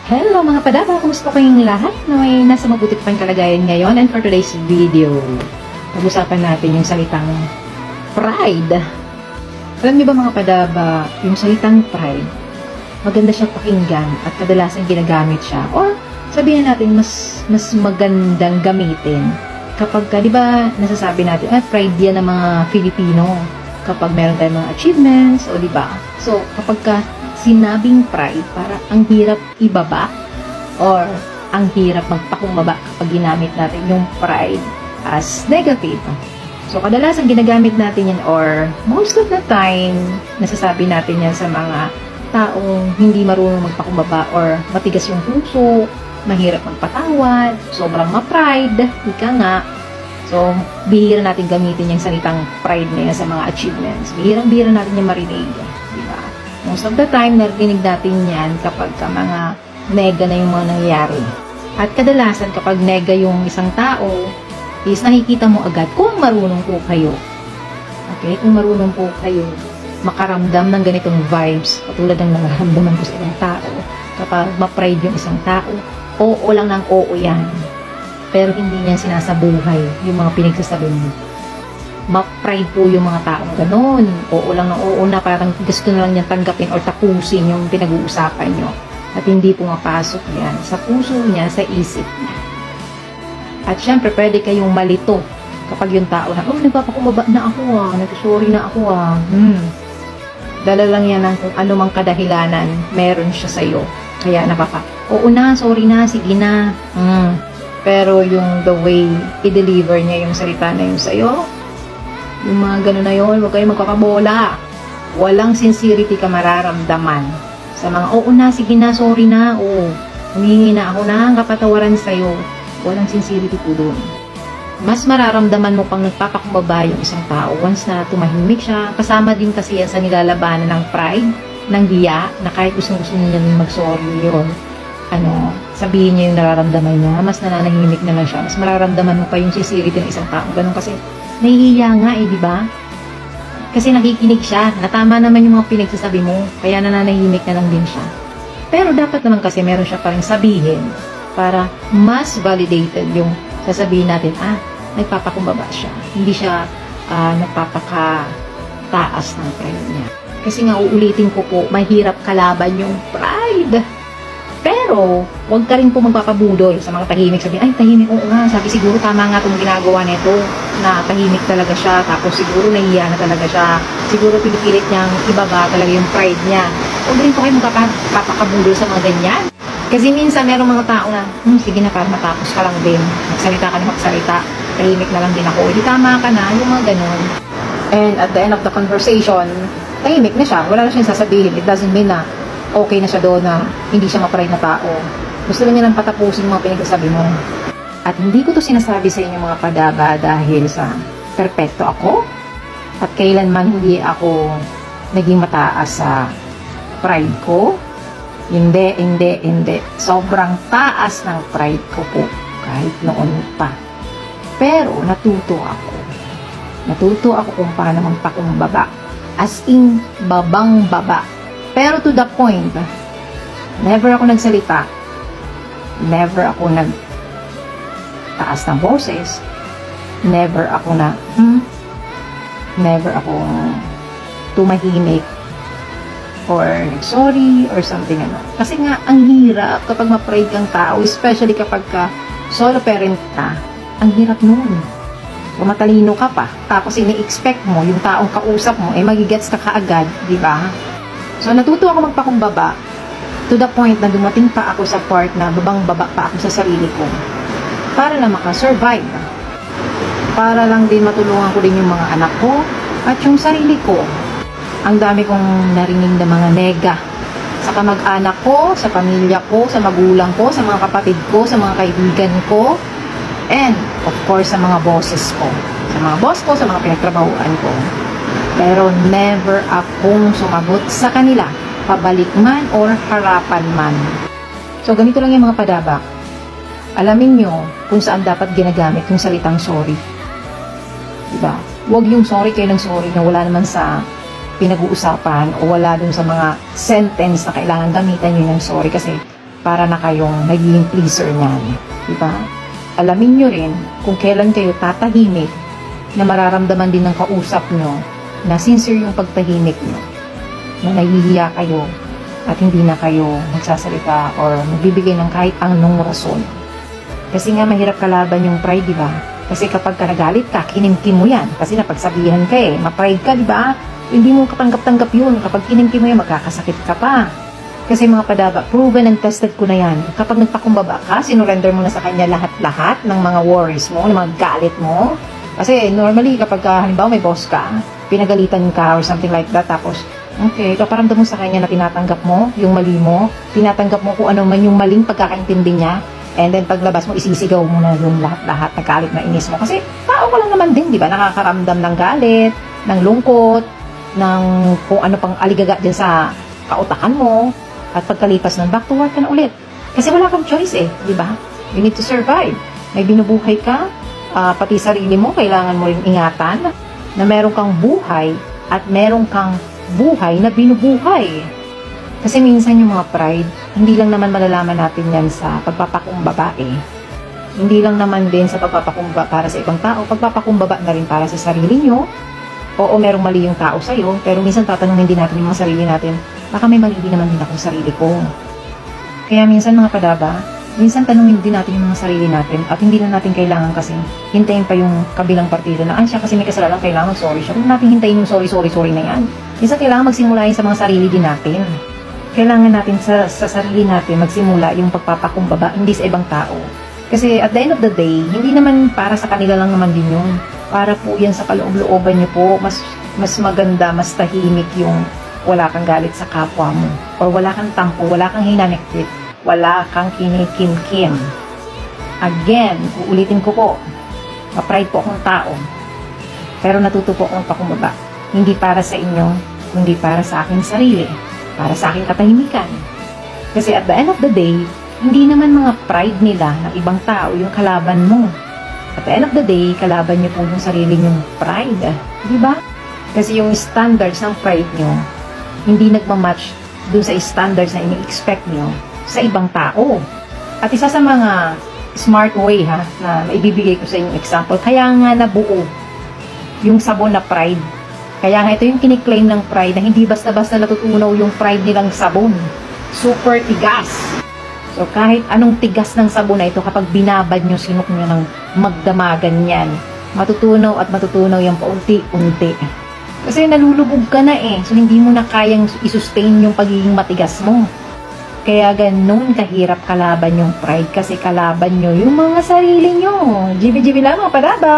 Hello mga padaba! Kumusta kayong lahat na may nasa mabuti pang kalagayan ngayon? And for today's video, pag-usapan natin yung salitang pride. Alam niyo ba mga padaba, yung salitang pride, maganda siya pakinggan at kadalasan ginagamit siya. O sabihin natin, mas magandang gamitin kapag, di ba, nasasabi natin, pride yan ng mga Filipino kapag meron tayong mga achievements, o di ba? So, kapag sinabing pride, para ang hirap ibaba or ang hirap magpakumbaba kapag ginamit natin yung pride as negative. So, kadalasan ginagamit natin yan or most of the time, nasasabi natin yan sa mga taong hindi marunong magpakumbaba or matigas yung puso, mahirap magpatawad, sobrang ma-pride, ika nga. So, bihira natin gamitin yung salitang pride na yan sa mga achievements. Bihirang-bihira natin yung marinig. Diba? Most of the time, narinig natin yan kapag mga nega na yung mga nangyayari. At kadalasan, kapag nega yung isang tao, is nakikita mo agad kung marunong po kayo. Okay? Kung marunong po kayo makaramdam ng ganitong vibes, katulad ng nararamdaman ko sa ibang tao, kapag ma-pride yung isang tao, oo lang ng oo yan. Pero hindi niyan sinasabuhay yung mga pinagsasabi mo. Ma-pride po yung mga taong ganon. Oo lang ng oo na parang gusto na lang niyang tanggapin or tapusin yung pinag-uusapan niyo. At hindi pumapasok yan sa puso niya, sa isip niya. At syempre, pwede kayong malito kapag yung tao na, nagpapakumbaba na ako nagsorry na ako Dala lang yan ng kung anumang kadahilanan meron siya sa'yo. Kaya oo na, sorry na, sige na. Pero yung the way i-deliver niya yung salita na yun sa'yo, yung mga gano'n na yun, huwag kayong magpapabola. Walang sincerity ka mararamdaman. Sa mga, oo na, sige na, sorry na, humingi na ako ng kapatawaran sa'yo. Walang sincerity po doon. Mas mararamdaman mo pang nagpapakumbaba yung isang tao once na tumahimik siya. Kasama din kasi yan sa nilalabanan ng pride, ng hiya, na kahit gusto niya mag-sorry yun. Sabihin niya yung nararamdaman niya, mas nananahimik na lang siya, mas mararamdaman mo pa yung sincerity ng isang tao. Ganun kasi, nahihiya nga di ba? Kasi nakikinig siya, natama naman yung mga pinagsasabi mo, kaya nananahimik na lang din siya. Pero dapat naman kasi meron siya pa rin sabihin para mas validated yung sasabihin natin, nagpapakumbaba siya. Hindi siya nagpapakataas ng pride niya. Kasi nga, uulitin ko po, mahirap kalaban yung pride. Pero, huwag ka rin po magpapabudol sa mga tahimik. Sabihin, tahimik, oo nga. Sabi, siguro tama nga itong ginagawa nito na tahimik talaga siya. Tapos, siguro nahiya na talaga siya. Siguro pinipilit niyang ibaba talaga yung pride niya. Huwag rin po kayo magpapakabudol sa mga ganyan. Kasi minsan, merong mga tao na, sige na, para matapos ka lang din. Magsalita ka na magsalita. Tahimik na lang din ako. Hindi tama ka na, yung mga ganon. And at the end of the conversation, tahimik na siya. Wala na siyang sasabihin. It doesn't mean na okay na siya doon na hindi siya ma-pride na tao. Gusto lang niya nang patapusin mga pinagsasabi mo. At hindi ko to sinasabi sa inyo mga padaba dahil sa perpekto ako at kailanman hindi ako naging mataas sa pride ko. Hindi. Sobrang taas ng pride ko po kahit noon pa. Pero natuto ako kung paano magpakumbaba. As in, babang-baba. Pero to the point, never ako nagsalita. Never ako nagtaas ng boses. Never ako never ako tumahimik or sorry or something Kasi nga, ang hirap kapag ma-pride kang tao, especially kapag solo parent ka, ang hirap nun. Kung matalino ka pa, tapos ini-expect mo, yung taong kausap mo, magigets ka kaagad, di ba? So, natuto ako magpakumbaba to the point na dumating pa ako sa part na babang-baba pa ako sa sarili ko para na makasurvive. Para lang din matulungan ko din yung mga anak ko at yung sarili ko. Ang dami kong narinig na mga nega sa kamag-anak ko, sa pamilya ko, sa magulang ko, sa mga kapatid ko, sa mga kaibigan ko, and of course sa mga bosses ko. Sa mga boss ko, sa mga pinagtrabahuan ko. Pero never akong sumagot sa kanila, pabalik man or harapan man. So, ganito lang yung mga padaba. Alamin nyo kung saan dapat ginagamit yung salitang sorry. Diba? Huwag yung sorry kayo ng sorry na wala naman sa pinag-uusapan o wala dun sa mga sentence na kailangan gamitan nyo ng sorry kasi para na kayong naging pleaser niyan. Diba? Alamin nyo rin kung kailan kayo tatahimik na mararamdaman din ng kausap nyo na sincere yung pagtahimik nyo, na nahihiya kayo at hindi na kayo magsasalita or magbibigay ng kahit anong rason. Kasi nga mahirap kalaban yung pride, di ba? Kasi kapag ka nagalit ka, kinimkim mo yan. Kasi napagsabihan ka ma-pride ka, di ba? Hindi mo katanggap-tanggap yun. Kapag kinimkim mo yan, magkakasakit ka pa. Kasi mga padaba, proven and tested ko na yan. Kapag nagpakumbaba ka, sinurrender mo na sa kanya lahat-lahat ng mga worries mo, ng mga galit mo. Kasi normally, kapag halimbawa may boss ka, pinagalitan ka or something like that, tapos, okay, paparamdam mo sa kanya na tinatanggap mo yung mali mo, tinatanggap mo kung ano man yung maling pagkakaintindi niya, and then paglabas mo, isisigaw mo na yung lahat-lahat na galit na inis mo. Kasi tao ka lang naman din, di ba? Nakakaramdam ng galit, ng lungkot, ng kung ano pang aligaga dyan sa kautakan mo. At pagkalipas nun, back to work ka na ulit. Kasi wala kang choice di ba? You need to survive. May binubuhay ka, pati sarili mo, kailangan mo rin ingatan na meron kang buhay at meron kang buhay na binubuhay. Kasi minsan yung mga pride, hindi lang naman malalaman natin yan sa pagpapakumbaba Hindi lang naman din sa pagpapakumbaba para sa ibang tao, pagpapakumbaba na rin para sa sarili nyo. Oo, merong mali yung tao sa'yo, pero minsan tatanungin din natin yung mga sarili natin, baka may mali din naman din ako sa sarili ko. Kaya minsan mga padaba, minsan tanungin din natin yung mga sarili natin at hindi na natin kailangan kasi hintayin pa yung kabilang partida na siya kasi may kasalanan, kailangan sorry siya. Huwag natin hintayin yung sorry na yan. Minsan kailangan magsimula yun sa mga sarili din natin. Kailangan natin sa sarili natin magsimula yung pagpapakumbaba, hindi sa ibang tao. Kasi at the end of the day, hindi naman para sa kanila lang naman din yun. Para po yan sa kaloob-looban nyo po, mas maganda, mas tahimik yung wala kang galit sa kapwa mo. Or wala kang tampo, wala kang hinanektit, wala kang kinikim-kim. Again, uulitin ko po, ma-pride po akong tao. Pero natuto po akong pakumbaba. Hindi para sa inyo, kundi para sa aking sarili. Para sa aking katahimikan. Kasi at the end of the day, hindi naman mga pride nila ng ibang tao yung kalaban mo. At the end of the day, kalaban niyo po yung sarili niyong pride. Di ba? Kasi yung standards ng pride niyo, hindi nagmamatch dun sa standards na ini-expect niyo sa ibang tao. At isa sa mga smart way na maibibigay ko sa inyong example, kaya nga nabuo yung sabon na pride. Kaya nga ito yung kiniklaim ng pride na hindi basta-basta natutunaw yung pride nilang sabon. Super tigas. So, kahit anong tigas ng sabon na ito, kapag binabad nyo, sinok nyo ng magdamagan yan, matutunaw at matutunaw yung paunti-unti. Kasi nalulubog ka na so hindi mo na kayang isustain yung pagiging matigas mo. Kaya ganun kahirap kalaban yung pride, kasi kalaban nyo yung mga sarili nyo. GB-GB lang mga padaba.